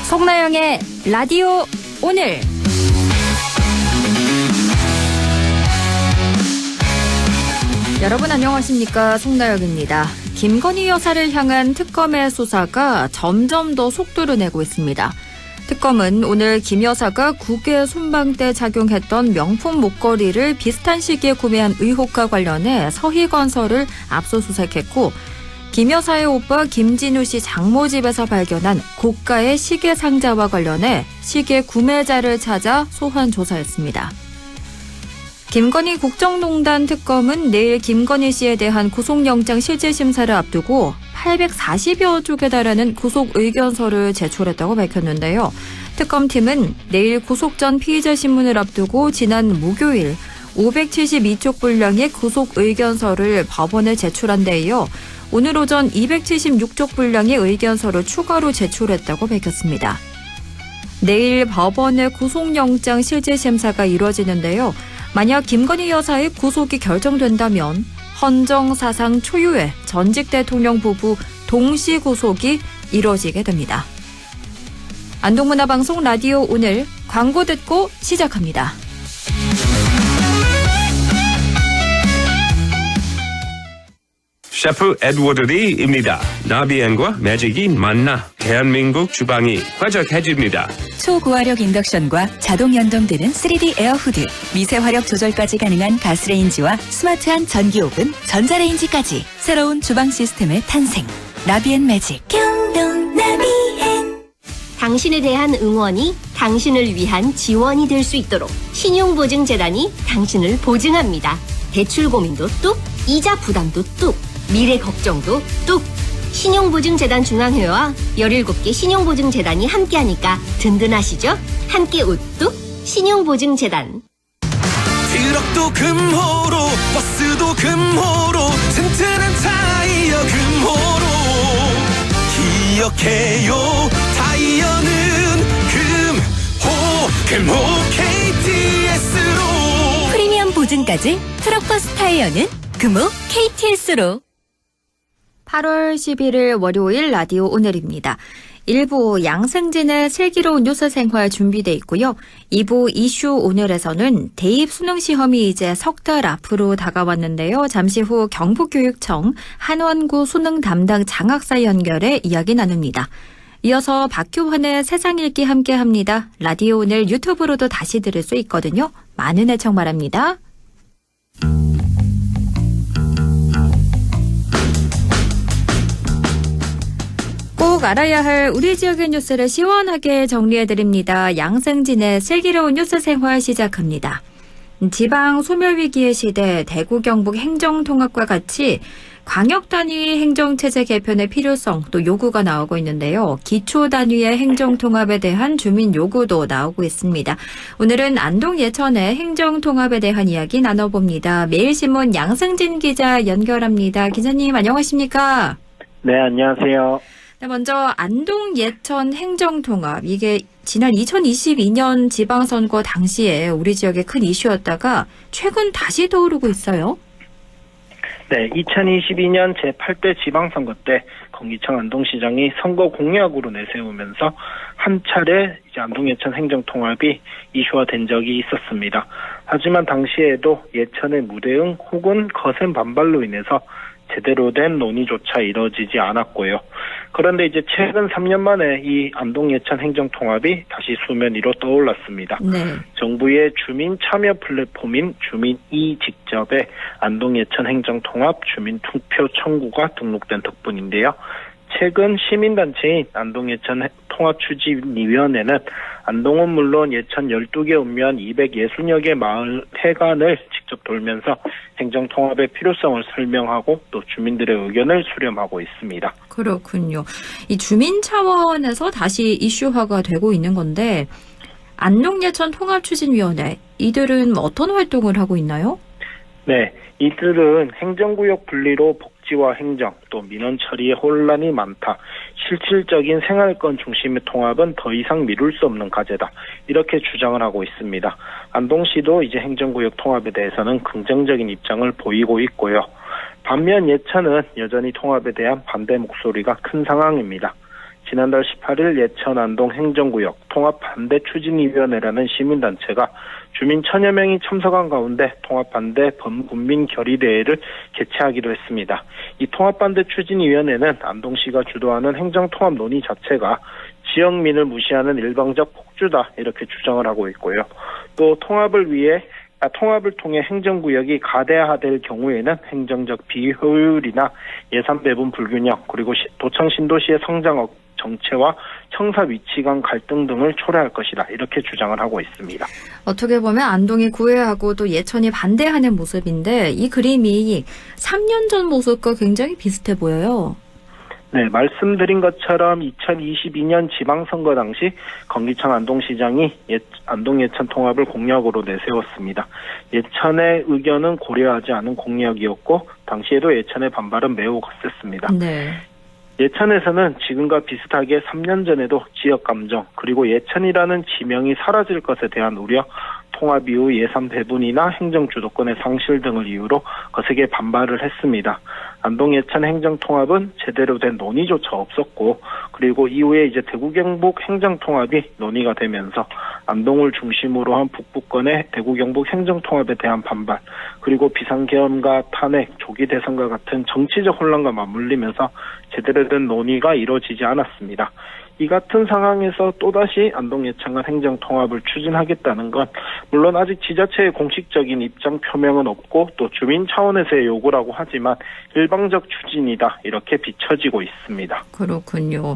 송나영의 라디오 오늘. 여러분 안녕하십니까? 송나영입니다. 김건희 여사를 향한 특검의 수사가 점점 더 속도를 내고 있습니다. 특검은 오늘 김 여사가 국외 순방 때 착용했던 명품 목걸이를 비슷한 시기에 구매한 의혹과 관련해 서희건설을 압수수색했고, 김 여사의 오빠 김진우 씨 장모 집에서 발견한 고가의 시계 상자와 관련해 시계 구매자를 찾아 소환 조사했습니다. 김건희 국정농단 특검은 내일 김건희 씨에 대한 구속영장 실질심사를 앞두고 840여 쪽에 달하는 구속의견서를 제출했다고 밝혔는데요. 특검팀은 내일 구속 전 피의자 신문을 앞두고 지난 목요일 572쪽 분량의 구속의견서를 법원에 제출한 데 이어 오늘 오전 276쪽 분량의 의견서를 추가로 제출했다고 밝혔습니다. 내일 법원의 구속영장 실질심사가 이루어지는데요. 만약 김건희 여사의 구속이 결정된다면 헌정사상 초유의 전직 대통령 부부 동시 구속이 이루어지게 됩니다. 안동문화방송 라디오 오늘 광고 듣고 시작합니다. 셰프 에드워드 리입니다. 나비엔과 매직이 만나 대한민국 주방이 화적해집니다. 초고화력 인덕션과 자동 연동되는 3D 에어후드, 미세 화력 조절까지 가능한 가스레인지와 스마트한 전기오븐, 전자레인지까지 새로운 주방 시스템의 탄생. 나비엔 매직. 경동 나비엔. 당신에 대한 응원이 당신을 위한 지원이 될 수 있도록 신용보증재단이 당신을 보증합니다. 대출 고민도 뚝, 이자 부담도 뚝, 미래 걱정도 뚝. 신용보증재단 중앙회와 17개 신용보증재단이 함께하니까 든든하시죠? 함께 우뚝 신용보증재단. 트럭도 금호로 버스도 금호로 튼튼한 타이어 금호로 기억해요. 타이어는 금호 KTS로 프리미엄 보증까지 트럭 버스 타이어는 금호 KTS로. 8월 11일 월요일 라디오 오늘입니다. 1부 양승진의 슬기로운 뉴스 생활 준비돼 있고요. 2부 이슈 오늘에서는 대입 수능 시험이 이제 석 달 앞으로 다가왔는데요. 잠시 후 경북교육청 한원구 수능 담당 장학사 연결해 이야기 나눕니다. 이어서 박효환의 세상 읽기 함께합니다. 라디오 오늘 유튜브로도 다시 들을 수 있거든요. 많은 애청 바랍니다. 꼭 알아야 할 우리 지역의 뉴스를 시원하게 정리해드립니다. 양승진의 슬기로운 뉴스 생활 시작합니다. 지방 소멸위기의 시대 대구 경북 행정통합과 같이 광역단위 행정체제 개편의 필요성 또 요구가 나오고 있는데요. 기초단위의 행정통합에 대한 주민 요구도 나오고 있습니다. 오늘은 안동 예천의 행정통합에 대한 이야기 나눠봅니다. 매일신문 양승진 기자 연결합니다. 기자님 안녕하십니까? 네, 안녕하세요. 네, 먼저 안동 예천 행정통합, 이게 지난 2022년 지방선거 당시에 우리 지역의 큰 이슈였다가 최근 다시 떠오르고 있어요. 네, 2022년 제8대 지방선거 때 건기청 안동시장이 선거 공약으로 내세우면서 한 차례 이제 안동 예천 행정통합이 이슈화된 적이 있었습니다. 하지만 당시에도 예천의 무대응 혹은 거센 반발로 인해서 제대로 된 논의조차 이뤄지지 않았고요. 그런데 이제 최근 3년 만에 이 안동 예천 행정통합이 다시 수면 위로 떠올랐습니다. 네. 정부의 주민 참여 플랫폼인 주민이 직접의 안동 예천 행정통합 주민 투표 청구가 등록된 덕분인데요. 최근 시민단체인 안동 예천 통합추진위원회는 안동은 물론 예천 12개 읍면 260여 개 마을 회관을 직접 돌면서 행정통합의 필요성을 설명하고 또 주민들의 의견을 수렴하고 있습니다. 그렇군요. 이 주민 차원에서 다시 이슈화가 되고 있는 건데 안동 예천 통합추진위원회 이들은 어떤 활동을 하고 있나요? 네, 이들은 행정구역 분리로 복지와 행정, 또 민원 처리에 혼란이 많다. 실질적인 생활권 중심의 통합은 더 이상 미룰 수 없는 과제다. 이렇게 주장을 하고 있습니다. 안동시도 이제 행정구역 통합에 대해서는 긍정적인 입장을 보이고 있고요. 반면 예천은 여전히 통합에 대한 반대 목소리가 큰 상황입니다. 지난달 18일 예천 안동 행정구역 통합반대추진위원회라는 시민단체가 주민 1000여 명이 참석한 가운데 통합반대 범국민결의대회를 개최하기로 했습니다. 이 통합반대추진위원회는 안동시가 주도하는 행정통합 논의 자체가 지역민을 무시하는 일방적 폭주다 이렇게 주장을 하고 있고요. 또 통합을 통해 행정구역이 가대화될 경우에는 행정적 비효율이나 예산 배분 불균형 그리고 도청 신도시의 성장 정체와 청사 위치 간 갈등 등을 초래할 것이다. 이렇게 주장을 하고 있습니다. 어떻게 보면 안동이 구애하고 또 예천이 반대하는 모습인데 이 그림이 3년 전 모습과 굉장히 비슷해 보여요. 네, 말씀드린 것처럼 2022년 지방선거 당시 건기청 안동시장이 안동 예천 통합을 공약으로 내세웠습니다. 예천의 의견은 고려하지 않은 공약이었고 당시에도 예천의 반발은 매우 거셌습니다. 네. 예천에서는 지금과 비슷하게 3년 전에도 지역 감정 그리고 예천이라는 지명이 사라질 것에 대한 우려, 통합 이후 예산 배분이나 행정 주도권의 상실 등을 이유로 거세게 반발을 했습니다. 안동 예천 행정 통합은 제대로 된 논의조차 없었고 그리고 이후에 이제 대구 경북 행정 통합이 논의가 되면서 안동을 중심으로 한 북부권의 대구 경북 행정 통합에 대한 반발 그리고 비상계엄과 탄핵, 조기 대선과 같은 정치적 혼란과 맞물리면서 제대로 된 논의가 이루어지지 않았습니다. 이 같은 상황에서 또다시 안동 예천과 행정 통합을 추진하겠다는 건 물론 아직 지자체의 공식적인 입장 표명은 없고 또 주민 차원에서의 요구라고 하지만 일방적 추진이다 이렇게 비춰지고 있습니다. 그렇군요.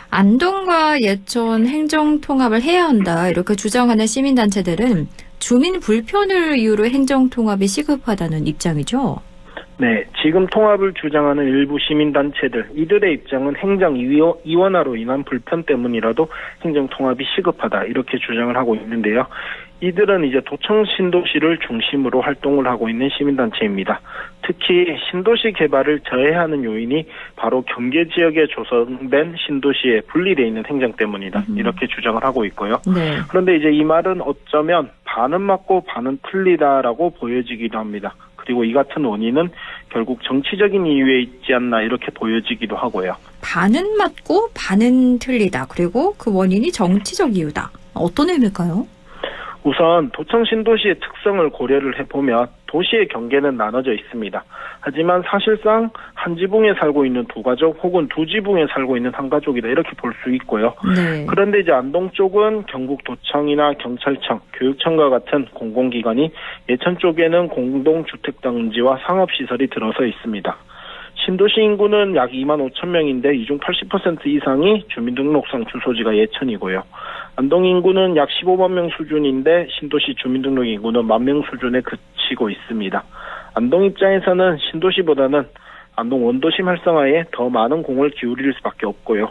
안동과 예천 행정 통합을 해야 한다 이렇게 주장하는 시민단체들은 주민 불편을 이유로 행정 통합이 시급하다는 입장이죠. 네, 지금 통합을 주장하는 일부 시민단체들, 이들의 입장은 행정 이원화로 인한 불편 때문이라도 행정 통합이 시급하다 이렇게 주장을 하고 있는데요. 이들은 이제 도청 신도시를 중심으로 활동을 하고 있는 시민단체입니다. 특히 신도시 개발을 저해하는 요인이 바로 경계 지역에 조성된 신도시에 분리되어 있는 행정 때문이다 이렇게 주장을 하고 있고요. 네. 그런데 이제 이 말은 어쩌면 반은 맞고 반은 틀리다라고 보여지기도 합니다. 그리고 이 같은 원인은 결국 정치적인 이유에 있지 않나 이렇게 보여지기도 하고요. 반은 맞고 반은 틀리다. 그리고 그 원인이 정치적 이유다. 어떤 의미일까요? 우선 도청 신도시의 특성을 고려를 해보면 도시의 경계는 나눠져 있습니다. 하지만 사실상 한 지붕에 살고 있는 두 가족 혹은 두 지붕에 살고 있는 한 가족이다 이렇게 볼 수 있고요. 네. 그런데 이제 안동 쪽은 경북도청이나 경찰청, 교육청과 같은 공공기관이 예천 쪽에는 공동주택단지와 상업시설이 들어서 있습니다. 신도시 인구는 약 2만 5천 명인데 이 중 80% 이상이 주민등록상 주소지가 예천이고요. 안동 인구는 약 15만 명 수준인데 신도시 주민등록 인구는 1만 명 수준에 그치고 있습니다. 안동 입장에서는 신도시보다는 안동 원도심 활성화에 더 많은 공을 기울일 수밖에 없고요.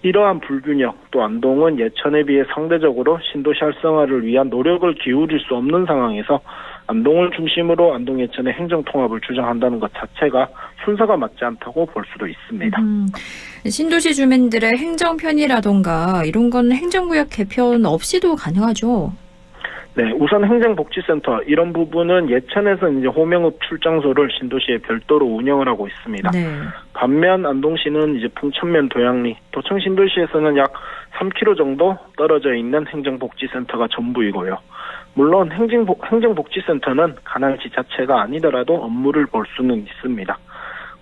이러한 불균형, 또 안동은 예천에 비해 상대적으로 신도시 활성화를 위한 노력을 기울일 수 없는 상황에서 안동을 중심으로 안동 예천의 행정통합을 주장한다는 것 자체가 순서가 맞지 않다고 볼 수도 있습니다. 신도시 주민들의 행정 편의라던가 이런 건 행정구역 개편 없이도 가능하죠? 네, 우선 행정복지센터 이런 부분은 예천에서 이제 호명읍 출장소를 신도시에 별도로 운영을 하고 있습니다. 네. 반면 안동시는 이제 풍천면 도양리, 도청 신도시에서는 약 3km 정도 떨어져 있는 행정복지센터가 전부이고요. 물론 행정복지센터는 관할 지자체가 아니더라도 업무를 볼 수는 있습니다.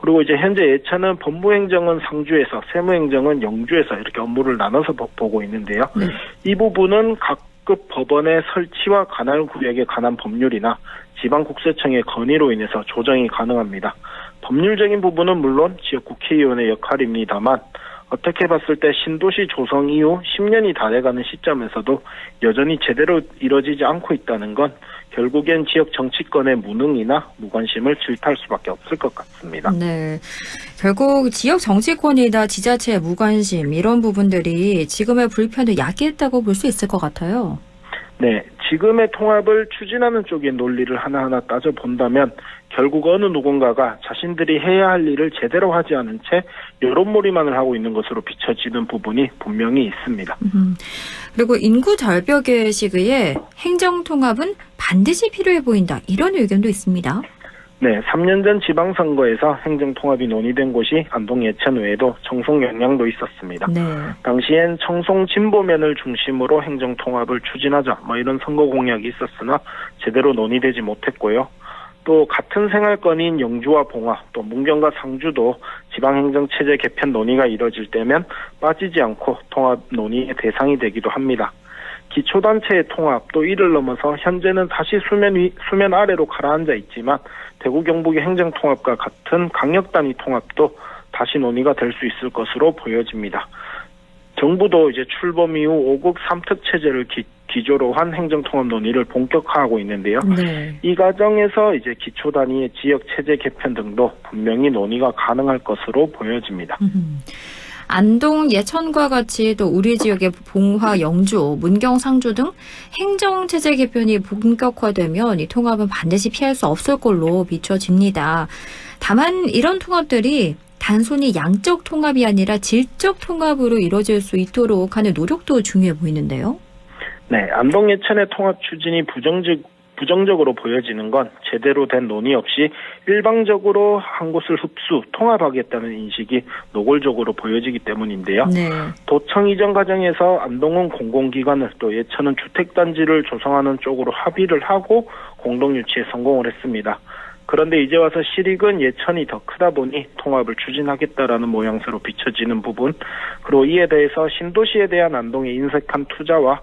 그리고 이제 현재 예천은 법무행정은 상주에서, 세무행정은 영주에서 이렇게 업무를 나눠서 보고 있는데요. 네. 이 부분은 각급 법원의 설치와 관할 구역에 관한 법률이나 지방국세청의 건의로 인해서 조정이 가능합니다. 법률적인 부분은 물론 지역 국회의원의 역할입니다만 어떻게 봤을 때 신도시 조성 이후 10년이 다 돼가는 시점에서도 여전히 제대로 이뤄지지 않고 있다는 건 결국엔 지역 정치권의 무능이나 무관심을 질타할 수밖에 없을 것 같습니다. 네. 결국 지역 정치권이나 지자체의 무관심 이런 부분들이 지금의 불편을 야기했다고 볼 수 있을 것 같아요. 네, 지금의 통합을 추진하는 쪽의 논리를 하나하나 따져본다면 결국 어느 누군가가 자신들이 해야 할 일을 제대로 하지 않은 채 여론몰이만을 하고 있는 것으로 비춰지는 부분이 분명히 있습니다. 그리고 인구 절벽의 시기에 행정통합은 반드시 필요해 보인다. 이런 의견도 있습니다. 네, 3년 전 지방선거에서 행정통합이 논의된 곳이 안동 예천 외에도 청송 영양도 있었습니다. 네. 당시엔 청송 진보면을 중심으로 행정통합을 추진하자 이런 선거 공약이 있었으나 제대로 논의되지 못했고요. 또 같은 생활권인 영주와 봉화, 또 문경과 상주도 지방행정체제 개편 논의가 이뤄질 때면 빠지지 않고 통합 논의의 대상이 되기도 합니다. 기초단체의 통합, 또 이를 넘어서 현재는 다시 수면 아래로 가라앉아 있지만 대구 경북의 행정통합과 같은 강력단위 통합도 다시 논의가 될 수 있을 것으로 보여집니다. 정부도 이제 출범 이후 5국 3특 체제를 기조로 한 행정통합 논의를 본격화하고 있는데요. 네. 이 과정에서 이제 기초단위의 지역 체제 개편 등도 분명히 논의가 가능할 것으로 보여집니다. 안동, 예천과 같이 또 우리 지역의 봉화, 영주, 문경, 상주 등 행정체제 개편이 본격화되면 이 통합은 반드시 피할 수 없을 걸로 비춰집니다. 다만 이런 통합들이 단순히 양적 통합이 아니라 질적 통합으로 이루어질 수 있도록 하는 노력도 중요해 보이는데요. 네, 안동 예천의 통합 추진이 부정적으로 보여지는 건 제대로 된 논의 없이 일방적으로 한 곳을 흡수, 통합하겠다는 인식이 노골적으로 보여지기 때문인데요. 네. 도청 이전 과정에서 안동은 공공기관을, 또 예천은 주택단지를 조성하는 쪽으로 합의를 하고 공동유치에 성공을 했습니다. 그런데 이제 와서 실익은 예천이 더 크다 보니 통합을 추진하겠다라는 모양새로 비춰지는 부분, 그리고 이에 대해서 신도시에 대한 안동의 인색한 투자와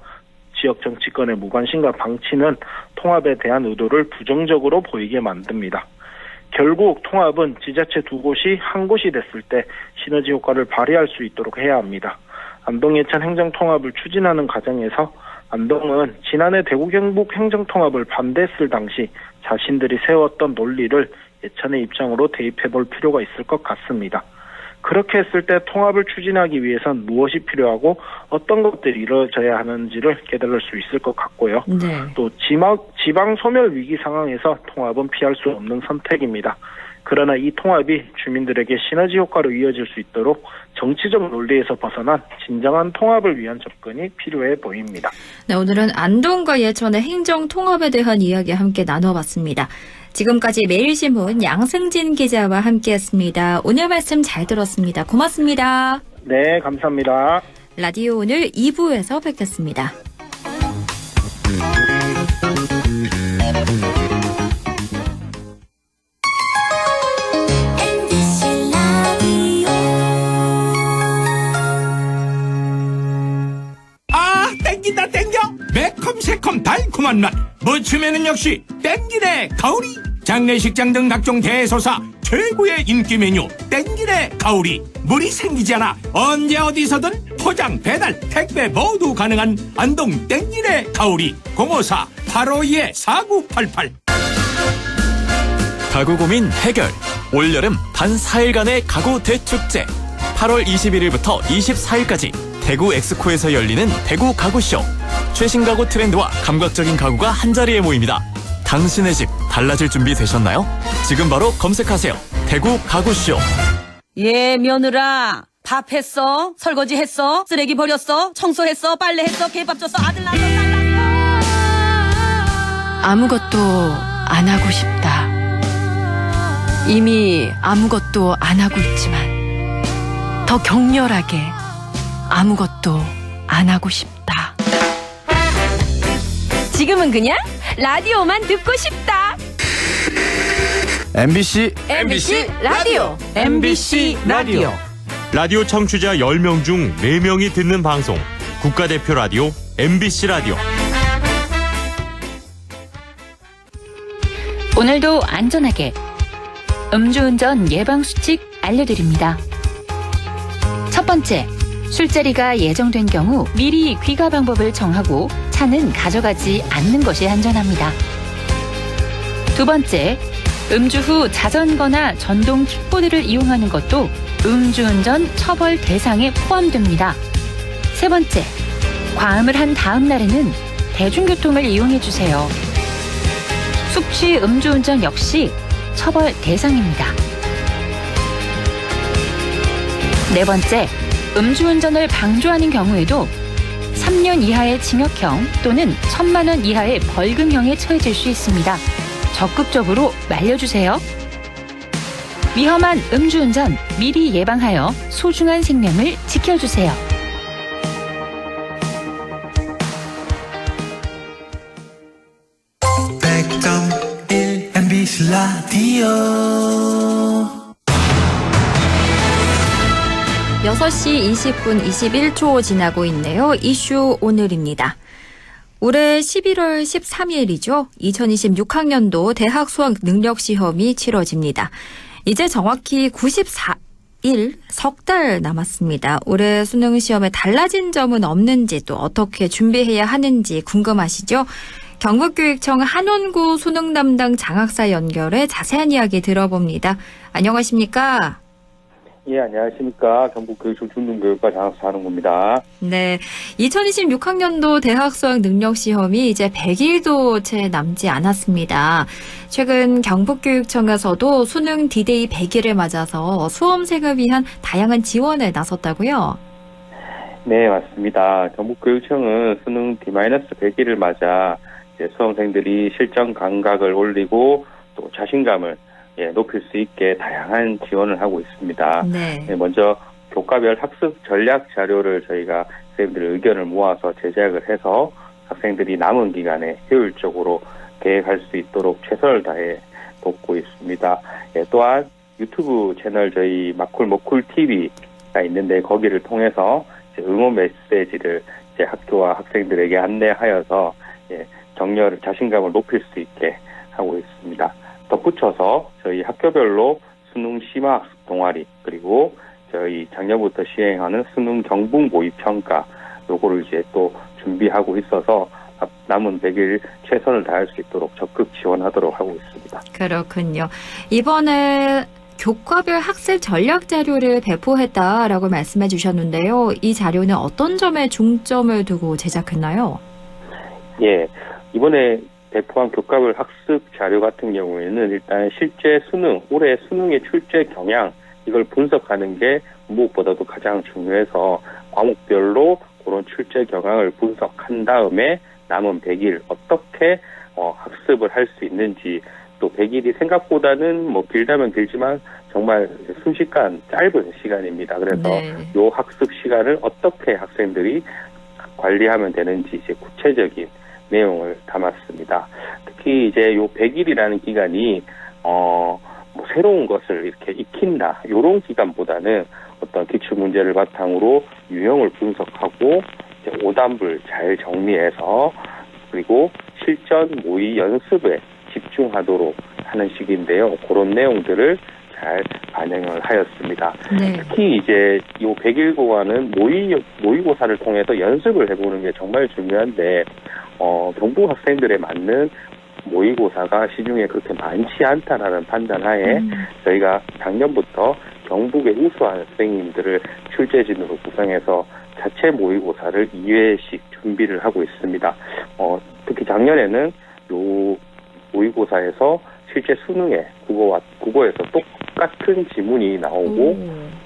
지역 정치권의 무관심과 방치는 통합에 대한 의도를 부정적으로 보이게 만듭니다. 결국 통합은 지자체 두 곳이 한 곳이 됐을 때 시너지 효과를 발휘할 수 있도록 해야 합니다. 안동 예천 행정통합을 추진하는 과정에서 안동은 지난해 대구 경북 행정통합을 반대했을 당시 자신들이 세웠던 논리를 예천의 입장으로 대입해 볼 필요가 있을 것 같습니다. 그렇게 했을 때 통합을 추진하기 위해선 무엇이 필요하고 어떤 것들이 이루어져야 하는지를 깨달을 수 있을 것 같고요. 네. 또 지방 소멸 위기 상황에서 통합은 피할 수 없는 선택입니다. 그러나 이 통합이 주민들에게 시너지 효과로 이어질 수 있도록 정치적 논리에서 벗어난 진정한 통합을 위한 접근이 필요해 보입니다. 네, 오늘은 안동과 예천의 행정통합에 대한 이야기 함께 나눠봤습니다. 지금까지 매일신문 양승진 기자와 함께했습니다. 오늘 말씀 잘 들었습니다. 고맙습니다. 네, 감사합니다. 라디오 오늘 2부에서 뵙겠습니다. 아, 땡긴다 땡겨. 매콤새콤 달콤한 맛. 무침에는 역시 땡기네 가오리. 장례식장 등 각종 대소사 최고의 인기 메뉴 땡기네 가오리. 물이 생기지 않아 언제 어디서든 포장, 배달, 택배 모두 가능한 안동 땡기네 가오리. 054-852-4988. 가구 고민 해결. 올여름 단 4일간의 가구 대축제. 8월 21일부터 24일까지 대구 엑스코에서 열리는 대구 가구쇼. 최신 가구 트렌드와 감각적인 가구가 한자리에 모입니다. 당신의 집 달라질 준비 되셨나요? 지금 바로 검색하세요. 대구 가구쇼. 예, 며느라. 밥 했어? 설거지 했어? 쓰레기 버렸어? 청소했어? 빨래했어? 개밥 줬어? 아들 낳았어? 딸 낳았어? 아무것도 안 하고 싶다. 이미 아무것도 안 하고 있지만 더 격렬하게 아무것도 안 하고 싶다. 지금은 그냥 라디오만 듣고 싶다. MBC 라디오. MBC 라디오. 라디오 청취자 10명 중 4명이 듣는 방송. 국가대표 라디오 MBC 라디오. 오늘도 안전하게 음주운전 예방수칙 알려드립니다. 첫 번째, 술자리가 예정된 경우 미리 귀가 방법을 정하고 차는 가져가지 않는 것이 안전합니다. 두 번째, 음주 후 자전거나 전동 킥보드를 이용하는 것도 음주운전 처벌 대상에 포함됩니다. 세 번째, 과음을 한 다음 날에는 대중교통을 이용해 주세요. 숙취 음주운전 역시 처벌 대상입니다. 네 번째, 음주운전을 방조하는 경우에도 3년 이하의 징역형 또는 1,000만 원 이하의 벌금형에 처해질 수 있습니다. 적극적으로 말려주세요. 위험한 음주운전 미리 예방하여 소중한 생명을 지켜주세요. MBC 라디오 6시 20분 21초 지나고 있네요. 이슈 오늘입니다. 올해 11월 13일이죠. 2026학년도 대학 수학 능력 시험이 치러집니다. 이제 정확히 94일, 석 달 남았습니다. 올해 수능 시험에 달라진 점은 없는지 또 어떻게 준비해야 하는지 궁금하시죠? 경북교육청 한원구 수능 담당 장학사 연결해 자세한 이야기 들어봅니다. 안녕하십니까? 예, 안녕하십니까. 경북교육청 중등교육과 장학사 한원구입니다. 네, 2026학년도 대학 수학 능력 시험이 이제 100일도 채 남지 않았습니다. 최근 경북교육청에서도 수능 D-Day 100일을 맞아서 수험생을 위한 다양한 지원에 나섰다고요? 네, 맞습니다. 경북교육청은 수능 D-100일을 맞아 이제 수험생들이 실전 감각을 올리고 또 자신감을 높일 수 있게 다양한 지원을 하고 있습니다. 네. 먼저 교과별 학습 전략 자료를 저희가 선생님들의 의견을 모아서 제작을 해서 학생들이 남은 기간에 효율적으로 계획할 수 있도록 최선을 다해 돕고 있습니다. 또한 유튜브 채널 저희 마쿨모쿨 TV가 있는데 거기를 통해서 이제 응원 메시지를 이제 학교와 학생들에게 안내하여서 격려를 자신감을 높일 수 있게 하고 있습니다. 덧붙여서 저희 학교별로 수능 심화학습 동아리 그리고 저희 작년부터 시행하는 수능 경북 모의 평가 요거를 이제 또 준비하고 있어서 남은 100일 최선을 다할 수 있도록 적극 지원하도록 하고 있습니다. 그렇군요. 이번에 교과별 학습 전략 자료를 배포했다라고 말씀해 주셨는데요. 이 자료는 어떤 점에 중점을 두고 제작했나요? 예, 이번에 배포한 교과별 학습 자료 같은 경우에는 일단 실제 수능, 올해 수능의 출제 경향 이걸 분석하는 게 무엇보다도 가장 중요해서 과목별로 그런 출제 경향을 분석한 다음에 남은 100일 어떻게 학습을 할 수 있는지 또 100일이 생각보다는 뭐 길다면 길지만 정말 순식간 짧은 시간입니다. 그래서 요 학습 시간을 어떻게 학생들이 관리하면 되는지 이제 구체적인 내용을 담았습니다. 특히 이제 요 100일이라는 기간이 뭐 새로운 것을 이렇게 익힌다 요런 기간보다는 어떤 기출 문제를 바탕으로 유형을 분석하고 이제 오답을 잘 정리해서 그리고 실전 모의 연습에 집중하도록 하는 시기인데요. 그런 내용들을 잘 반영을 하였습니다. 네. 특히 이제 요 100일고와는 모의고사를 통해서 연습을 해보는 게 정말 중요한데 경북 학생들에 맞는 모의고사가 시중에 그렇게 많지 않다라는 판단하에 저희가 작년부터 경북의 우수한 선생님들을 출제진으로 구성해서 자체 모의고사를 2회씩 준비를 하고 있습니다. 특히 작년에는 요 모의고사에서 실제 수능에 국어에서 똑같은 지문이 나오고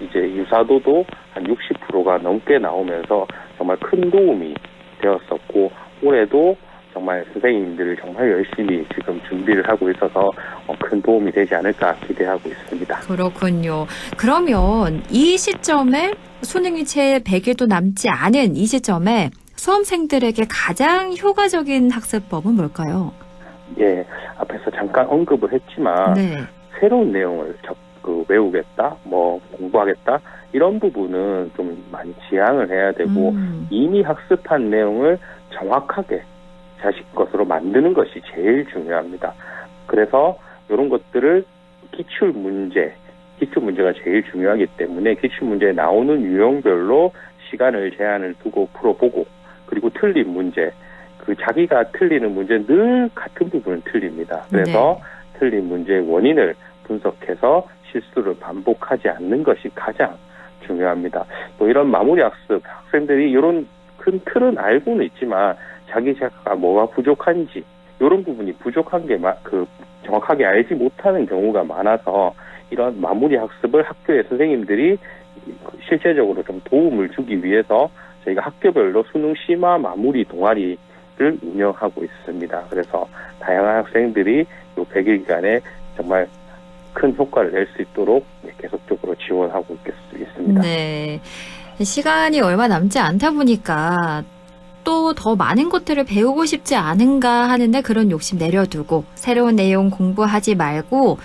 이제 유사도도 한 60%가 넘게 나오면서 정말 큰 도움이 되었었고 올해도 정말 선생님들이 정말 열심히 지금 준비를 하고 있어서 큰 도움이 되지 않을까 기대하고 있습니다. 그렇군요. 그러면 이 시점에 수능이 채 100일도 남지 않은 이 시점에 수험생들에게 가장 효과적인 학습법은 뭘까요? 예, 앞에서 잠깐 언급을 했지만 새로운 내용을 외우겠다, 뭐 공부하겠다 이런 부분은 좀 많이 지양을 해야 되고 이미 학습한 내용을 정확하게 자식 것으로 만드는 것이 제일 중요합니다. 그래서 이런 것들을 기출문제가 제일 중요하기 때문에 기출문제에 나오는 유형별로 시간을 제한을 두고 풀어보고 그리고 틀린 문제, 자기가 틀리는 문제는 늘 같은 부분은 틀립니다. 그래서 틀린 문제의 원인을 분석해서 실수를 반복하지 않는 것이 가장 중요합니다. 또 이런 마무리 학습, 학생들이 이런 큰 틀은 알고는 있지만 자기 자가 뭐가 부족한지 이런 부분이 부족한 게 정확하게 알지 못하는 경우가 많아서 이런 마무리 학습을 학교의 선생님들이 실제적으로 좀 도움을 주기 위해서 저희가 학교별로 수능 심화 마무리 동아리를 운영하고 있습니다. 그래서 다양한 학생들이 이 100일간에 정말 큰 효과를 낼 수 있도록 계속적으로 지원하고 있습니다. 네. 시간이 얼마 남지 않다 보니까 또 더 많은 것들을 배우고 싶지 않은가 하는데 그런 욕심 내려두고 새로운 내용 공부하지 말고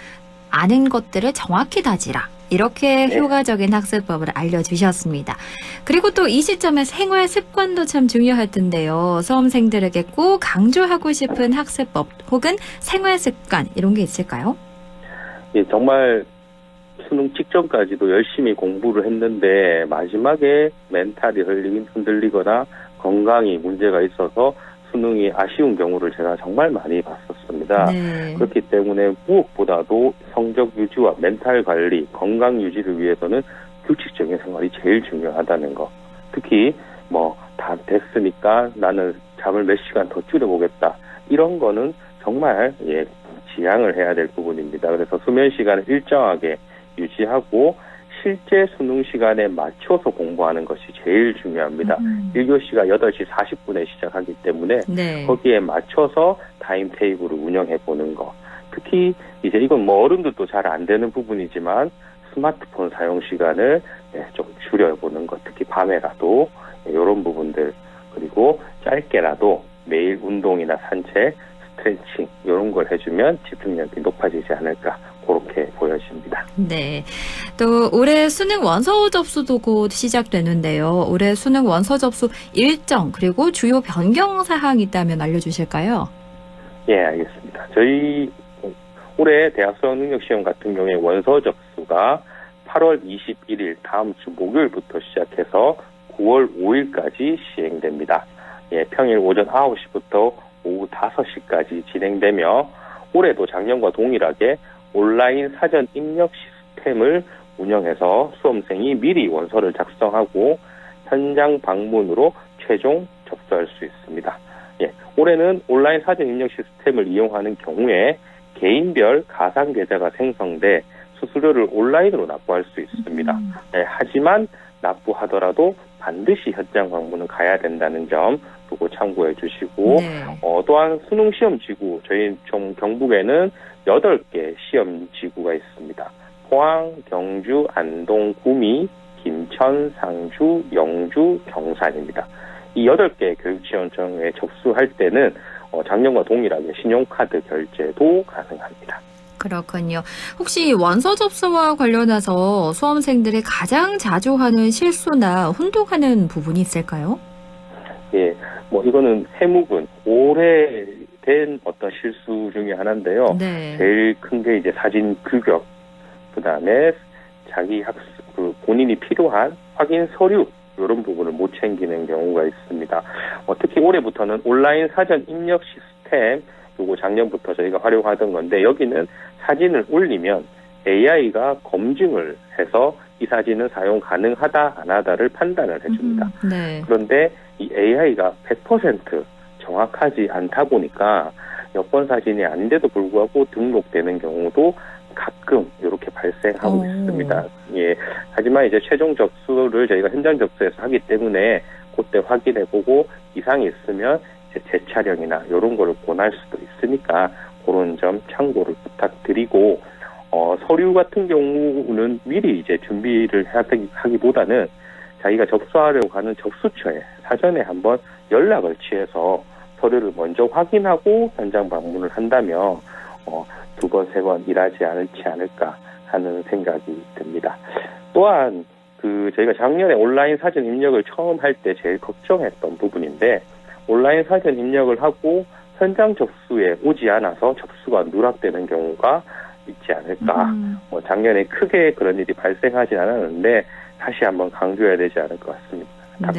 아는 것들을 정확히 다지라. 이렇게 효과적인 학습법을 알려주셨습니다. 그리고 또 이 시점에 생활 습관도 참 중요할 텐데요. 수험생들에게 꼭 강조하고 싶은 학습법 혹은 생활 습관 이런 게 있을까요? 예, 정말 수능 직전까지도 열심히 공부를 했는데 마지막에 멘탈이 흔들리거나 건강이 문제가 있어서 수능이 아쉬운 경우를 제가 정말 많이 봤었습니다. 네. 그렇기 때문에 무엇보다도 성적 유지와 멘탈 관리, 건강 유지를 위해서는 규칙적인 생활이 제일 중요하다는 거. 특히 다 됐으니까 나는 잠을 몇 시간 더 줄여보겠다. 이런 거는 정말 지양을 해야 될 부분입니다. 그래서 수면 시간을 일정하게 유지하고 실제 수능 시간에 맞춰서 공부하는 것이 제일 중요합니다. 1교시가 8시 40분에 시작하기 때문에 거기에 맞춰서 타임 테이블을 운영해 보는 거. 특히 이제 이건 어른들도 잘 안 되는 부분이지만 스마트폰 사용 시간을 좀 줄여보는 것. 특히 밤에라도 이런 부분들. 그리고 짧게라도 매일 운동이나 산책, 스트레칭 이런 걸 해주면 집중력이 높아지지 않을까. 그렇게 보여집니다. 네. 또 올해 수능 원서 접수도 곧 시작되는데요. 올해 수능 원서 접수 일정 그리고 주요 변경 사항이 있다면 알려주실까요? 예, 알겠습니다. 저희 올해 대학 수학 능력 시험 같은 경우에 원서 접수가 8월 21일 다음 주 목요일부터 시작해서 9월 5일까지 시행됩니다. 예, 평일 오전 9시부터 오후 5시까지 진행되며 올해도 작년과 동일하게 온라인 사전 입력 시스템을 운영해서 수험생이 미리 원서를 작성하고 현장 방문으로 최종 접수할 수 있습니다. 예, 올해는 온라인 사전 입력 시스템을 이용하는 경우에 개인별 가상 계좌가 생성돼 수수료를 온라인으로 납부할 수 있습니다. 예, 하지만 납부하더라도 반드시 현장 방문은 가야 된다는 점 두고 참고해 주시고 또한 수능 시험 지구 저희 경북에는 8개 시험 지구가 있습니다. 포항, 경주, 안동, 구미, 김천, 상주, 영주, 경산입니다. 이 8개 교육지원청에 접수할 때는 작년과 동일하게 신용카드 결제도 가능합니다. 그렇군요. 혹시 원서 접수와 관련해서 수험생들이 가장 자주 하는 실수나 혼동하는 부분이 있을까요? 예, 이거는 해묵은 오래된 어떤 실수 중에 하나인데요. 제일 큰 게 이제 사진 규격, 그 다음에 자기 학습, 본인이 필요한 확인 서류, 이런 부분을 못 챙기는 경우가 있습니다. 특히 올해부터는 온라인 사전 입력 시스템, 요거 작년부터 저희가 활용하던 건데 여기는 사진을 올리면 AI가 검증을 해서 이 사진은 사용 가능하다 안 하다를 판단을 해줍니다. 그런데 이 AI가 100% 정확하지 않다 보니까 여권 사진이 아닌데도 불구하고 등록되는 경우도 가끔 이렇게 발생하고 있습니다. 예. 하지만 이제 최종 접수를 저희가 현장 접수해서 하기 때문에 그때 확인해보고 이상이 있으면 이제 재촬영이나 이런 거를 권할 수도 있으니까 그런 점 참고를 부탁드리고 서류 같은 경우는 미리 이제 준비를 하기보다는 자기가 접수하려고 하는 접수처에 사전에 한번 연락을 취해서 서류를 먼저 확인하고 현장 방문을 한다면 2번, 3번 일하지 않을까 하는 생각이 듭니다. 또한 저희가 작년에 온라인 사전 입력을 처음 할 때 제일 걱정했던 부분인데 온라인 사전 입력을 하고 현장 접수에 오지 않아서 접수가 누락되는 경우가 있지 않을까. 작년에 크게 그런 일이 발생하지 않았는데 다시 한번 강조해야 되지 않을 것 같습니다.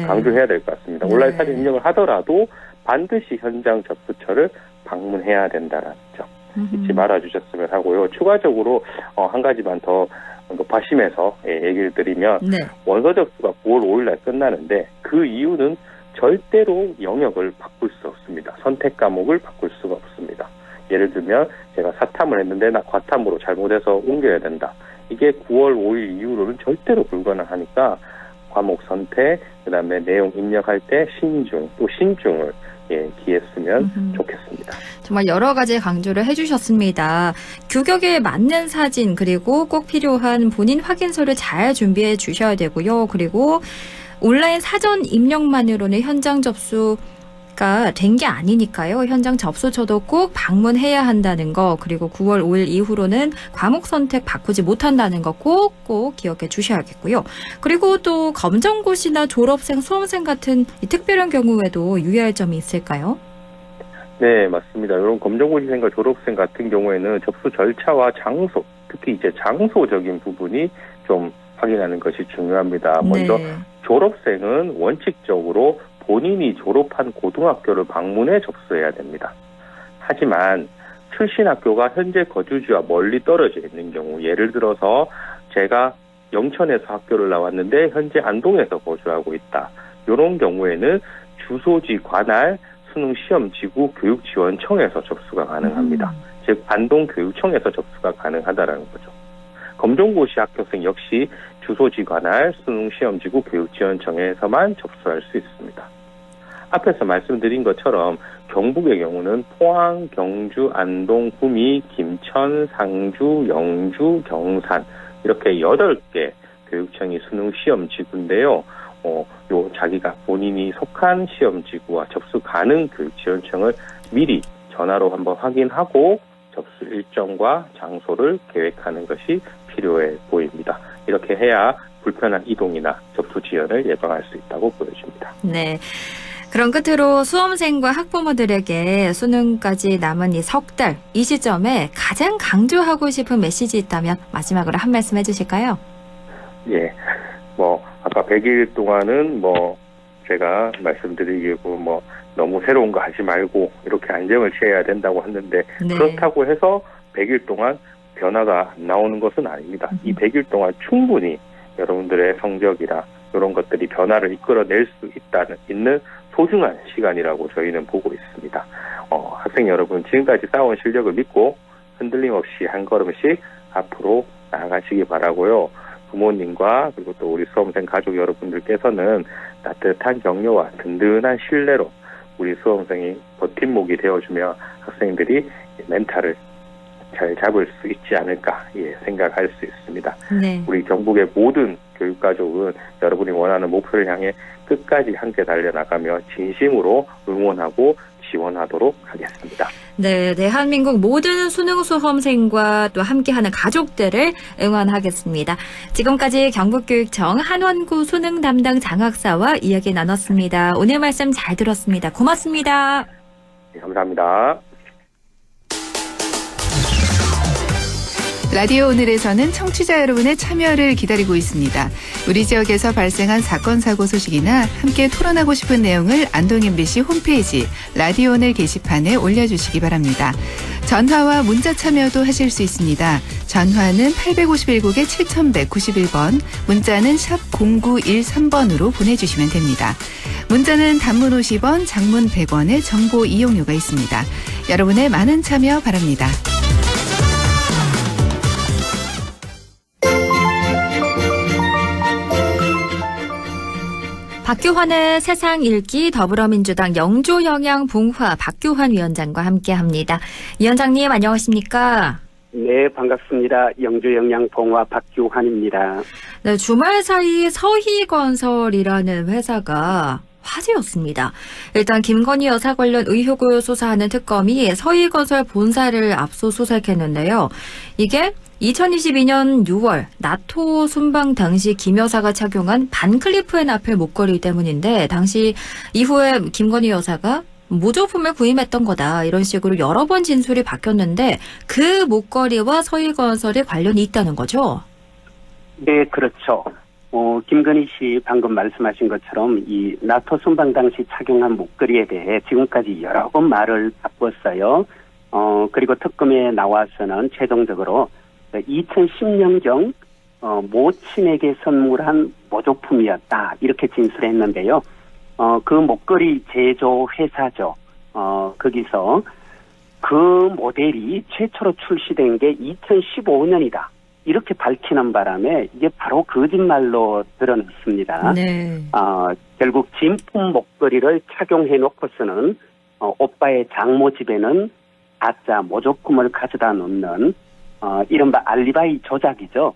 강조해야 될 것 같습니다. 온라인 사전 입력을 하더라도 반드시 현장 접수처를 방문해야 된다는 점 잊지 말아주셨으면 하고요. 추가적으로 한 가지만 더 높아심에서 얘기를 드리면 원서 접수가 9월 5일 날 끝나는데 그 이유는 절대로 영역을 바꿀 수 없습니다. 선택 과목을 바꿀 수가 없습니다. 예를 들면 제가 사탐을 했는데 나 과탐으로 잘못해서 옮겨야 된다. 이게 9월 5일 이후로는 절대로 불가능하니까 과목 선택, 그다음에 내용 입력할 때 신중을 기했으면 좋겠습니다. 정말 여러 가지 강조를 해주셨습니다. 규격에 맞는 사진 그리고 꼭 필요한 본인 확인서를 잘 준비해 주셔야 되고요. 그리고 온라인 사전 입력만으로는 현장 접수가 된 게 아니니까요. 현장 접수처도 꼭 방문해야 한다는 거, 그리고 9월 5일 이후로는 과목 선택 바꾸지 못한다는 거 꼭 기억해 주셔야겠고요. 그리고 또 검정고시나 졸업생, 수험생 같은 이 특별한 경우에도 유의할 점이 있을까요? 네, 맞습니다. 이런 검정고시생과 졸업생 같은 경우에는 접수 절차와 장소, 특히 이제 장소적인 부분이 좀 확인하는 것이 중요합니다. 먼저 졸업생은 원칙적으로 본인이 졸업한 고등학교를 방문해 접수해야 됩니다. 하지만 출신 학교가 현재 거주지와 멀리 떨어져 있는 경우, 예를 들어서 제가 영천에서 학교를 나왔는데 현재 안동에서 거주하고 있다. 이런 경우에는 주소지 관할 수능시험지구 교육지원청에서 접수가 가능합니다. 즉 안동교육청에서 접수가 가능하다라는 거죠. 검정고시 학교생 역시 주소지 관할 수능시험지구 교육지원청에서만 접수할 수 있습니다. 앞에서 말씀드린 것처럼 경북의 경우는 포항, 경주, 안동, 구미, 김천, 상주, 영주, 경산 이렇게 8개 교육청이 수능시험지구인데요. 자기가 본인이 속한 시험지구와 접수 가능 교육지원청을 미리 전화로 한번 확인하고 접수 일정과 장소를 계획하는 것이 필요해 보입니다. 이렇게 해야 불편한 이동이나 접수 지연을 예방할 수 있다고 보여집니다. 네. 그럼 끝으로 수험생과 학부모들에게 수능까지 남은 이 석 달, 이 시점에 가장 강조하고 싶은 메시지 있다면 마지막으로 한 말씀 해주실까요? 예. 아까 100일 동안은 제가 말씀드리기고 너무 새로운 거 하지 말고 이렇게 안정을 취해야 된다고 했는데 그렇다고 해서 100일 동안 변화가 안 나오는 것은 아닙니다. 이 100일 동안 충분히 여러분들의 성적이나 이런 것들이 변화를 이끌어낼 수 있는 소중한 시간이라고 저희는 보고 있습니다. 학생 여러분 지금까지 쌓아온 실력을 믿고 흔들림 없이 한 걸음씩 앞으로 나아가시기 바라고요. 부모님과 그리고 또 우리 수험생 가족 여러분들께서는 따뜻한 격려와 든든한 신뢰로 우리 수험생이 버팀목이 되어주며 학생들이 멘탈을 잘 잡을 수 있지 않을까 생각할 수 있습니다. 네. 우리 경북의 모든 교육가족은 여러분이 원하는 목표를 향해 끝까지 함께 달려나가며 진심으로 응원하고 지원하도록 하겠습니다. 네, 대한민국 모든 수능 수험생과 또 함께하는 가족들을 응원하겠습니다. 지금까지 경북교육청 한원구 수능 담당 장학사와 이야기 나눴습니다. 오늘 말씀 잘 들었습니다. 고맙습니다. 네, 감사합니다. 라디오 오늘에서는 청취자 여러분의 참여를 기다리고 있습니다. 우리 지역에서 발생한 사건, 사고 소식이나 함께 토론하고 싶은 내용을 안동 MBC 홈페이지 라디오 오늘 게시판에 올려주시기 바랍니다. 전화와 문자 참여도 하실 수 있습니다. 전화는 851국에 7191번, 문자는 샵 0913번으로 보내주시면 됩니다. 문자는 단문 50원, 장문 100원의 정보 이용료가 있습니다. 여러분의 많은 참여 바랍니다. 박규환의 세상 읽기 더불어민주당 영주영양봉화 박규환 위원장과 함께합니다. 위원장님 안녕하십니까? 네, 반갑습니다. 영주영양봉화 박규환입니다. 네, 주말 사이 서희건설이라는 회사가 화제였습니다. 일단 김건희 여사 관련 의혹을 수사하는 특검이 서희건설 본사를 압수수색했는데요. 이게 2022년 6월 나토 순방 당시 김 여사가 착용한 반클리프의 나펠 목걸이 때문인데 당시 이후에 김건희 여사가 모조품을 구입했던 거다 이런 식으로 여러 번 진술이 바뀌었는데 그 목걸이와 서희건설에 관련이 있다는 거죠? 네, 그렇죠. 김건희 씨 방금 말씀하신 것처럼 이 나토 순방 당시 착용한 목걸이에 대해 지금까지 여러 번 말을 바꿨어요. 그리고 특검에 나와서는 최종적으로 2010년경 모친에게 선물한 모조품이었다 이렇게 진술했는데요. 그 목걸이 제조 회사죠. 거기서 그 모델이 최초로 출시된 게 2015년이다. 이렇게 밝히는 바람에 이게 바로 거짓말로 드러났습니다. 네. 결국 진품 목걸이를 착용해 놓고서는 오빠의 장모 집에는 가짜 모조품을 가져다 놓는 이른바 알리바이 조작이죠.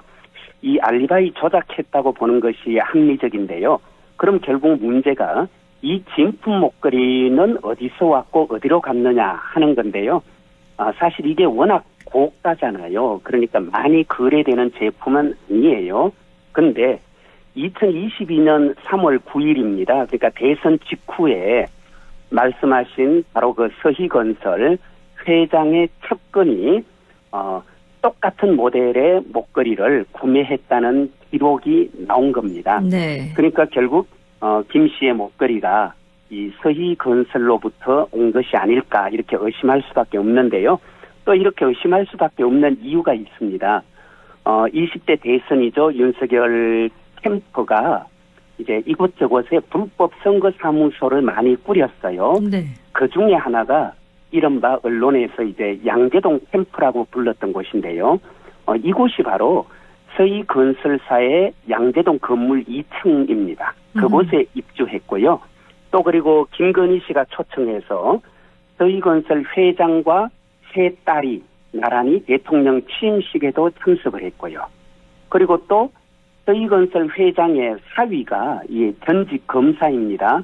이 알리바이 조작했다고 보는 것이 합리적인데요. 그럼 결국 문제가 이 진품 목걸이는 어디서 왔고 어디로 갔느냐 하는 건데요. 사실 이게 워낙 고가잖아요. 그러니까 많이 거래되는 제품은 아니에요. 근데 2022년 3월 9일입니다. 그러니까 대선 직후에 말씀하신 바로 그 서희건설 회장의 측근이 똑같은 모델의 목걸이를 구매했다는 기록이 나온 겁니다. 네. 그러니까 결국 김 씨의 목걸이가 이 서희건설로부터 온 것이 아닐까 이렇게 의심할 수밖에 없는데요. 또 이렇게 의심할 수밖에 없는 이유가 있습니다. 20대 대선이죠. 윤석열 캠프가 이제 이곳저곳에 불법 선거사무소를 많이 꾸렸어요. 네. 그 중에 하나가 이른바 언론에서 이제 양재동 캠프라고 불렀던 곳인데요. 이곳이 바로 서희건설사의 양재동 건물 2층입니다. 그곳에 입주했고요. 또 그리고 김건희 씨가 초청해서 서희건설 회장과 세 딸이 나란히 대통령 취임식에도 참석을 했고요. 그리고 또 서희건설 회장의 사위가 전직 검사입니다.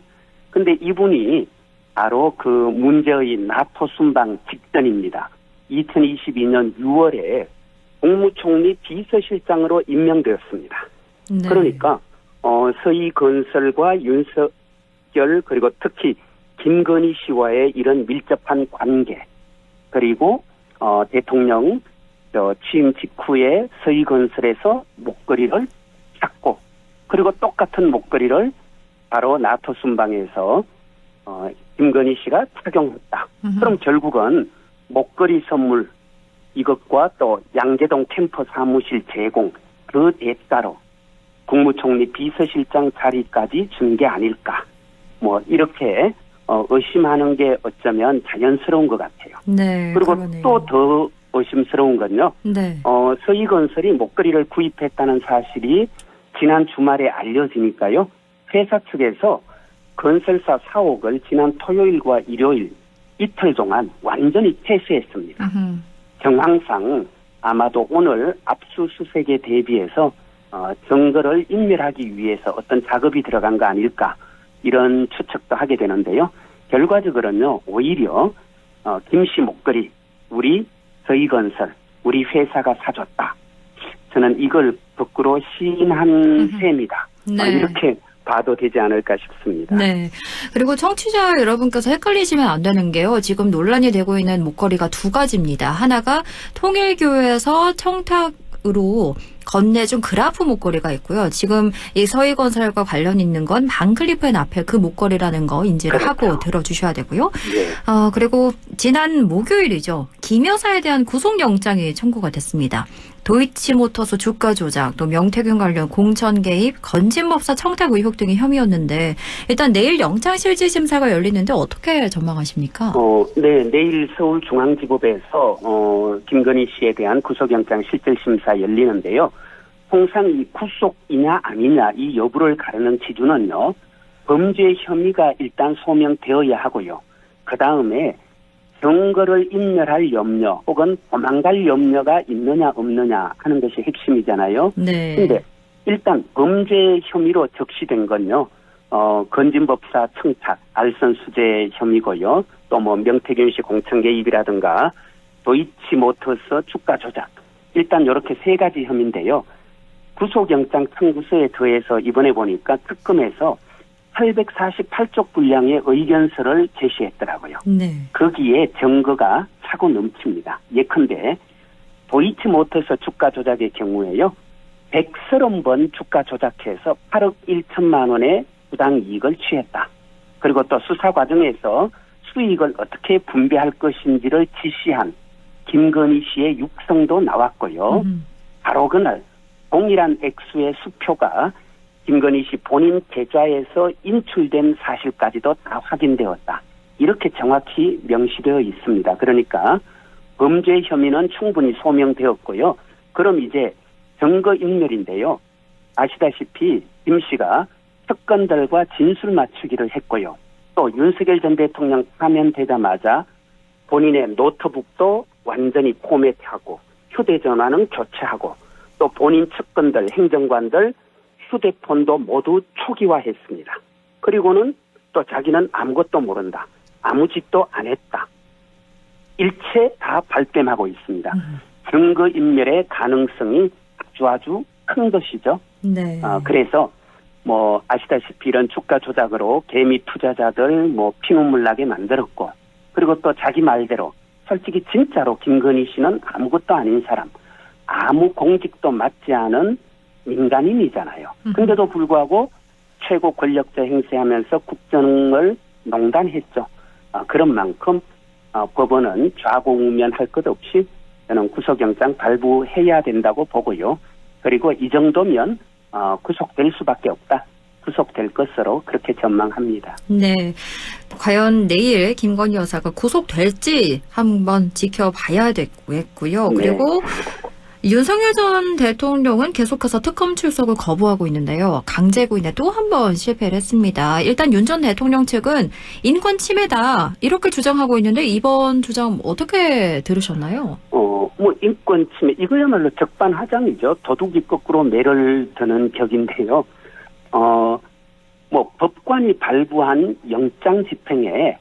근데 이분이 바로 그 문제의 나토 순방 직전입니다. 2022년 6월에 국무총리 비서실장으로 임명되었습니다. 네. 그러니까 서희건설과 윤석열 그리고 특히 김건희 씨와의 이런 밀접한 관계 그리고 대통령 취임 직후에 서희건설에서 목걸이를 찾고 그리고 똑같은 목걸이를 바로 나토 순방에서 김건희 씨가 착용했다. 그럼 결국은 목걸이 선물 이것과 또 양재동 캠프 사무실 제공 그 대가로 국무총리 비서실장 자리까지 준 게 아닐까. 뭐 이렇게 의심하는 게 어쩌면 자연스러운 것 같아요. 네. 그리고 그러네요. 또 더 의심스러운 건요. 네. 서희건설이 목걸이를 구입했다는 사실이 지난 주말에 알려지니까요. 회사 측에서 건설사 사옥을 지난 토요일과 일요일 이틀 동안 완전히 폐쇄했습니다. 정황상 아마도 오늘 압수수색에 대비해서 증거를 인멸하기 위해서 어떤 작업이 들어간 거 아닐까 이런 추측도 하게 되는데요. 결과적으로는요. 오히려 김씨 목걸이 우리 서희건설 우리 회사가 사줬다. 저는 이걸 거꾸로 시인한 셈이다. 네. 이렇게 봐도 되지 않을까 싶습니다. 네. 그리고 청취자 여러분께서 헷갈리시면 안 되는 게요. 지금 논란이 되고 있는 목걸이가 두 가지입니다. 하나가 통일교에서 청탁으로 건네준 그라프 목걸이가 있고요. 지금 이 서희건설과 관련 있는 건 반클리프엔 앞에 그 목걸이라는 거 인지를 그렇죠. 하고 들어주셔야 되고요. 네. 그리고 지난 목요일이죠. 김 여사에 대한 구속영장이 청구가 됐습니다. 도이치모터스 주가 조작, 또 명태균 관련 공천 개입, 건진법사 청탁 의혹 등의 혐의였는데 일단 내일 영장 실질 심사가 열리는데 어떻게 전망하십니까? 네, 내일 서울중앙지법에서 김건희 씨에 대한 구속영장 실질 심사 열리는데요. 통상 이 구속이냐 아니냐 이 여부를 가르는 기준은요. 범죄 혐의가 일단 소명되어야 하고요. 그 다음에 증거를 인멸할 염려 혹은 도망갈 염려가 있느냐 없느냐 하는 것이 핵심이잖아요. 네. 근데 일단 범죄 혐의로 적시된 건요. 건진법사 청탁, 알선 수재 혐의고요. 또 뭐 명태균 씨 공천 개입이라든가 도이치모터스 주가 조작. 일단 이렇게 세 가지 혐의인데요. 구속영장 청구서에 더해서 이번에 보니까 특검에서 848쪽 분량의 의견서를 제시했더라고요. 네. 거기에 증거가 차고 넘칩니다. 예컨대 도이치모터스 주가 조작의 경우에요. 130번 주가 조작해서 8억 1천만 원의 부당 이익을 취했다. 그리고 또 수사 과정에서 수익을 어떻게 분배할 것인지를 지시한 김건희 씨의 육성도 나왔고요. 바로 그날 동일한 액수의 수표가 김건희 씨 본인 계좌에서 인출된 사실까지도 다 확인되었다. 이렇게 정확히 명시되어 있습니다. 그러니까 범죄 혐의는 충분히 소명되었고요. 그럼 이제 증거인멸인데요. 아시다시피 김 씨가 특권들과 진술 맞추기를 했고요. 또 윤석열 전 대통령 파면되자마자 본인의 노트북도 완전히 포맷하고 휴대전화는 교체하고 또 본인 측근들, 행정관들 휴대폰도 모두 초기화했습니다. 그리고는 또 자기는 아무것도 모른다. 아무 짓도 안 했다. 일체 다 발뺌하고 있습니다. 증거인멸의 가능성이 아주 큰 것이죠. 네. 그래서 뭐 아시다시피 이런 주가 조작으로 개미 투자자들 뭐 피눈물 나게 만들었고 그리고 또 자기 말대로 솔직히 진짜로 김건희 씨는 아무것도 아닌 사람, 아무 공직도 맡지 않은 민간인이잖아요. 근데도 불구하고 최고 권력자 행세하면서 국정을 농단했죠. 그런 만큼 법원은 좌고우면할 것 없이 저는 구속영장 발부해야 된다고 보고요. 그리고 이 정도면 구속될 수밖에 없다. 구속될 것으로 그렇게 전망합니다. 네. 과연 내일 김건희 여사가 구속될지 한번 지켜봐야 되겠고요. 그리고 윤석열 전 대통령은 계속해서 특검 출석을 거부하고 있는데요. 강제 구인에 또 한 번 실패를 했습니다. 일단 윤 전 대통령 측은 인권 침해다 이렇게 주장하고 있는데 이번 주장 어떻게 들으셨나요? 뭐 인권 침해 이거야말로 적반하장이죠. 도둑이 거꾸로 매를 드는 격인데요. 뭐 법관이 발부한 영장 집행에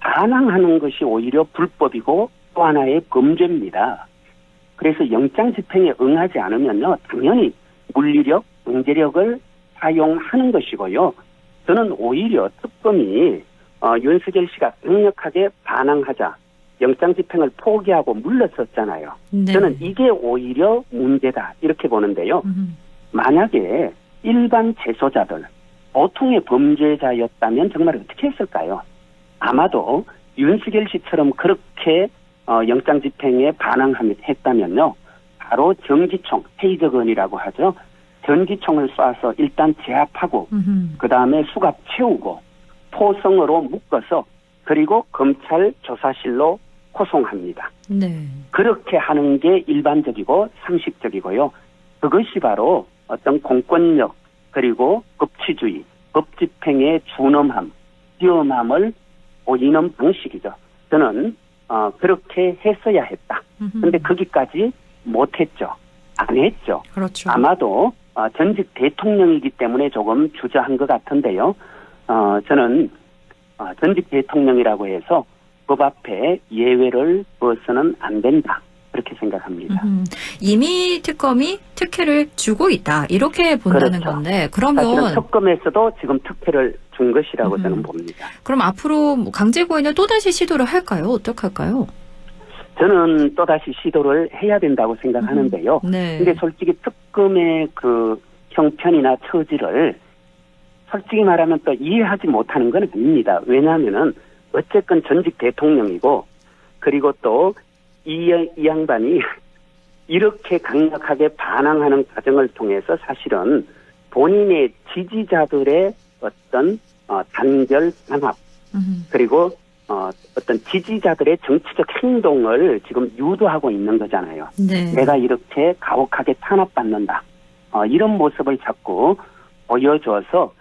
반항하는 것이 오히려 불법이고 또 하나의 범죄입니다. 그래서 영장 집행에 응하지 않으면요, 당연히 물리력, 경제력을 사용하는 것이고요. 저는 오히려 특검이 윤석열 씨가 강력하게 반항하자 영장 집행을 포기하고 물러섰잖아요. 네. 저는 이게 오히려 문제다 이렇게 보는데요. 만약에 일반 재소자들, 보통의 범죄자였다면 정말 어떻게 했을까요? 아마도 윤석열 씨처럼 그렇게 영장 집행에 반항했다면요. 바로 전기총, 테이저건이라고 하죠. 전기총을 쏴서 일단 제압하고 그다음에 수갑 채우고 포성으로 묶어서 그리고 검찰 조사실로 호송합니다. 네. 그렇게 하는 게 일반적이고 상식적이고요. 그것이 바로 어떤 공권력 그리고 법치주의, 법집행의 준엄함, 위험함을 보이는 방식이죠. 저는 그렇게 했어야 했다. 그런데 거기까지 못했죠. 안 했죠. 그렇죠. 아마도 전직 대통령이기 때문에 조금 주저한 것 같은데요. 저는 전직 대통령이라고 해서 법 앞에 예외를 두어서는 안 된다. 그렇게 생각합니다. 이미 특검이 특혜를 주고 있다. 이렇게 본다는 그렇죠. 건데 그러면 사실은 특검에서도 지금 특혜를 준 것이라고 저는 봅니다. 그럼 앞으로 뭐 강제 구인을 또다시 시도를 할까요? 어떻게 할까요? 저는 또다시 시도를 해야 된다고 생각하는데요. 네. 근데 솔직히 특검의 그 형편이나 처지를 솔직히 말하면 또 이해하지 못하는 건 아닙니다. 왜냐하면은 어쨌건 전직 대통령이고 그리고 또 이 양반이 이렇게 강력하게 반항하는 과정을 통해서 사실은 본인의 지지자들의 어떤 단결 단합 그리고 어떤 지지자들의 정치적 행동을 지금 유도하고 있는 거잖아요. 네. 내가 이렇게 가혹하게 탄압받는다. 이런 모습을 자꾸 보여줘서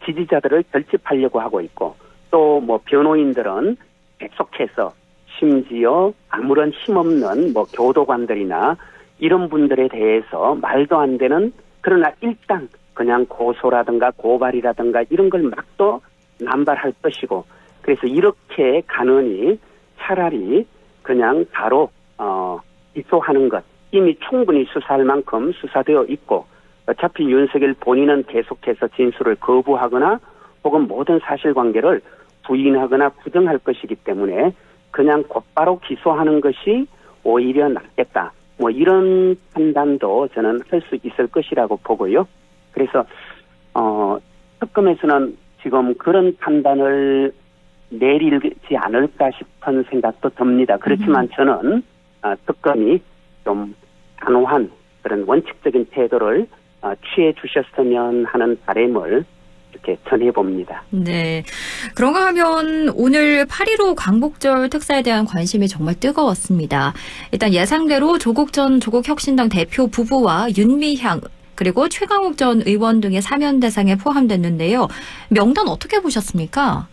지지자들을 결집하려고 하고 있고 또 뭐 변호인들은 계속해서 심지어 아무런 힘없는 뭐 교도관들이나 이런 분들에 대해서 말도 안 되는 그러나 일단 그냥 고소라든가 고발이라든가 이런 걸 막 또 남발할 것이고 그래서 이렇게 가느니 차라리 그냥 바로 기소하는 것 이미 충분히 수사할 만큼 수사되어 있고 어차피 윤석열 본인은 계속해서 진술을 거부하거나 혹은 모든 사실관계를 부인하거나 부정할 것이기 때문에 그냥 곧바로 기소하는 것이 오히려 낫겠다. 뭐 이런 판단도 저는 할 수 있을 것이라고 보고요. 그래서 특검에서는 지금 그런 판단을 내리지 않을까 싶은 생각도 듭니다. 그렇지만 저는 특검이 좀 단호한 그런 원칙적인 태도를 취해 주셨으면 하는 바람을 이렇게 전해봅니다. 네. 그런가 하면 오늘 8.15 광복절 특사에 대한 관심이 정말 뜨거웠습니다. 일단 예상대로 조국 전 조국혁신당 대표 부부와 윤미향 그리고 최강욱 전 의원 등의 사면 대상에 포함됐는데요. 명단 어떻게 보셨습니까?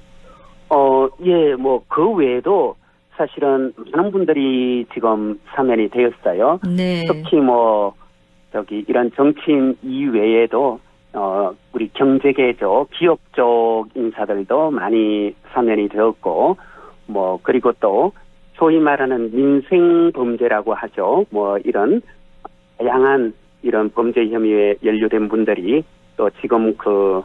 예, 그 외에도 사실은 많은 분들이 지금 사면이 되었어요. 네. 특히 이런 정치인 이외에도 우리 경제계 쪽, 기업 쪽 인사들도 많이 사면이 되었고, 그리고 또 소위 말하는 민생 범죄라고 하죠. 이런 다양한 이런 범죄 혐의에 연루된 분들이 또 지금 그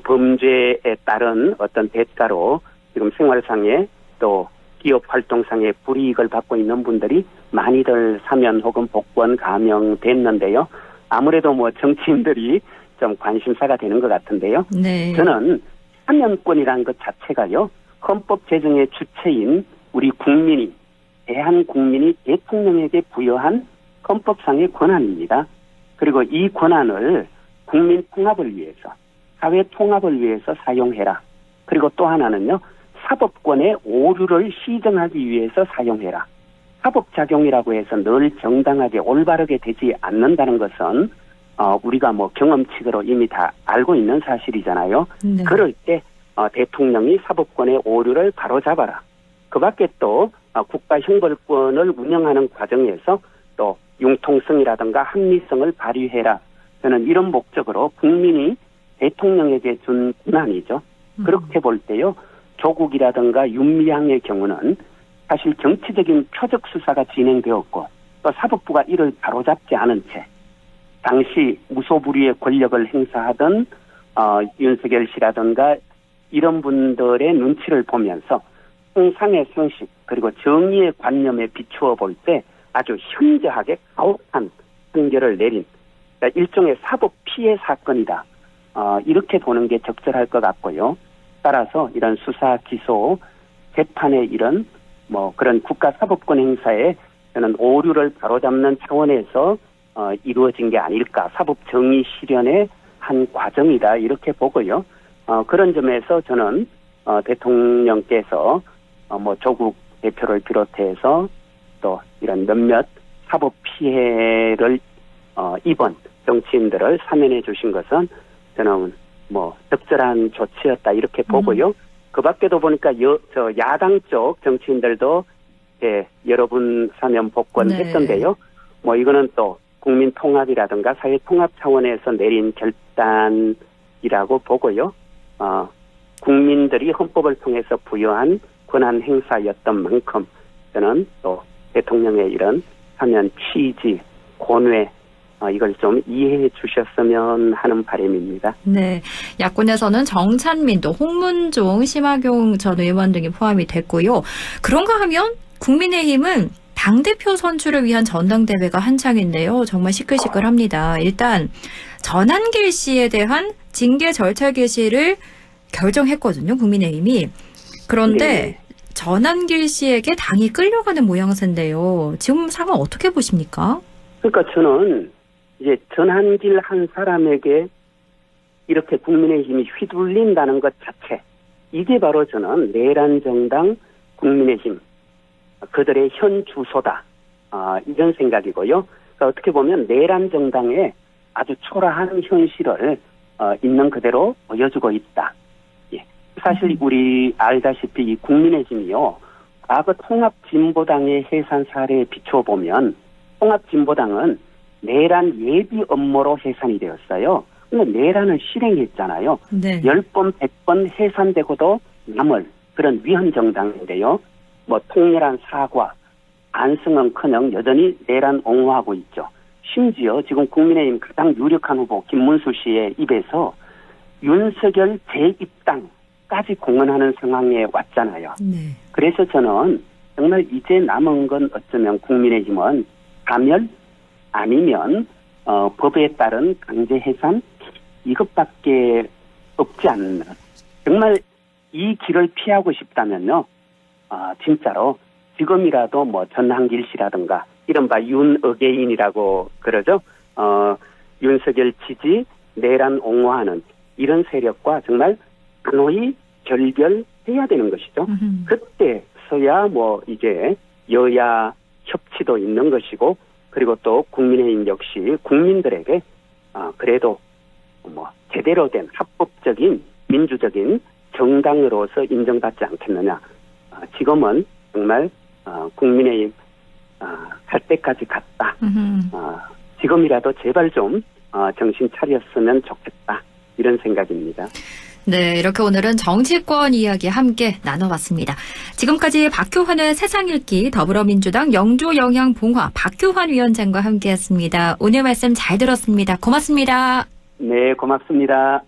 범죄에 따른 어떤 대가로 지금 생활상에 또 기업 활동상의 불이익을 받고 있는 분들이 많이들 사면 혹은 복권 감형됐는데요. 아무래도 정치인들이 좀 관심사가 되는 것 같은데요. 네. 저는 사면권이라는 것 자체가요. 헌법 제정의 주체인 우리 국민이, 대한국민이 대통령에게 부여한 헌법상의 권한입니다. 그리고 이 권한을 국민 통합을 위해서, 사회 통합을 위해서 사용해라. 그리고 또 하나는요. 사법권의 오류를 시정하기 위해서 사용해라. 사법작용이라고 해서 늘 정당하게 올바르게 되지 않는다는 것은 우리가 경험칙으로 이미 다 알고 있는 사실이잖아요. 네. 그럴 때 대통령이 사법권의 오류를 바로잡아라. 그 밖에 또 국가형벌권을 운영하는 과정에서 또 융통성이라든가 합리성을 발휘해라. 저는 이런 목적으로 국민이 대통령에게 준 권한이죠. 그렇게 볼 때요. 조국이라든가 윤미향의 경우는 사실 정치적인 표적 수사가 진행되었고 또 사법부가 이를 바로잡지 않은 채 당시 무소불위의 권력을 행사하던 윤석열 씨라든가 이런 분들의 눈치를 보면서 통상의 상식 그리고 정의의 관념에 비추어 볼 때 아주 현저하게 가혹한 판결을 내린 일종의 사법 피해 사건이다. 이렇게 보는 게 적절할 것 같고요. 따라서 이런 수사, 기소, 재판의 이런 그런 국가사법권 행사에 저는 오류를 바로잡는 차원에서 이루어진 게 아닐까. 사법 정의 실현의 한 과정이다. 이렇게 보고요. 그런 점에서 저는 대통령께서 조국 대표를 비롯해서 또 이런 몇몇 사법 피해를 입은 정치인들을 사면해 주신 것은 저는 적절한 조치였다 이렇게 보고요. 그 밖에도 보니까 야당 쪽 정치인들도 여러분 사면 복권했던데요. 이거는 또 국민 통합이라든가 사회 통합 차원에서 내린 결단이라고 보고요. 국민들이 헌법을 통해서 부여한 권한 행사였던 만큼 저는 또 대통령의 이런 사면 취지, 권외 이걸 좀 이해해 주셨으면 하는 바람입니다. 네. 야권에서는 정찬민도 홍문종, 심화경 전 의원 등이 포함이 됐고요. 그런가 하면 국민의힘은 당대표 선출을 위한 전당대회가 한창인데요. 정말 시끌시끌합니다. 일단 전한길 씨에 대한 징계 절차 개시를 결정했거든요. 국민의힘이. 그런데 전한길 씨에게 당이 끌려가는 모양새인데요. 지금 상황 어떻게 보십니까? 그러니까 저는 이제 전한길 한 사람에게 이렇게 국민의힘이 휘둘린다는 것 자체, 이게 바로 저는 내란 정당 국민의힘 그들의 현 주소다. 이런 생각이고요. 그러니까 어떻게 보면 내란 정당의 아주 초라한 현실을 있는 그대로 보여주고 있다. 예. 사실 우리 알다시피 이 국민의힘이요. 과거 통합진보당의 해산 사례에 비춰보면 통합진보당은 내란 예비 업무로 해산이 되었어요. 근데 내란을 실행했잖아요. 네. 10번, 100번 해산되고도 남을 그런 위헌 정당인데요. 통렬한 사과, 안승은커녕 여전히 내란 옹호하고 있죠. 심지어 지금 국민의힘 가장 유력한 후보 김문수 씨의 입에서 윤석열 재입당까지 공언하는 상황에 왔잖아요. 네. 그래서 저는 정말 이제 남은 건 어쩌면 국민의힘은 가멸 아니면 법에 따른 강제 해산 이것밖에 없지 않나. 정말 이 길을 피하고 싶다면요. 진짜로 지금이라도 전한길 씨라든가 이른바 윤어게인이라고 그러죠. 윤석열 지지, 내란 옹호하는 이런 세력과 정말 단호히 결별해야 되는 것이죠. 그때서야 뭐 이제 여야 협치도 있는 것이고, 그리고 또 국민의힘 역시 국민들에게 그래도 뭐 제대로 된 합법적인 민주적인 정당으로서 인정받지 않겠느냐. 지금은 정말 국민의힘 갈 때까지 갔다. 지금이라도 제발 좀 정신 차렸으면 좋겠다. 이런 생각입니다. 네, 이렇게 오늘은 정치권 이야기 함께 나눠봤습니다. 지금까지 박효환의 세상 읽기 더불어민주당 영주영양봉화 박효환 위원장과 함께했습니다. 오늘 말씀 잘 들었습니다. 고맙습니다. 네, 고맙습니다.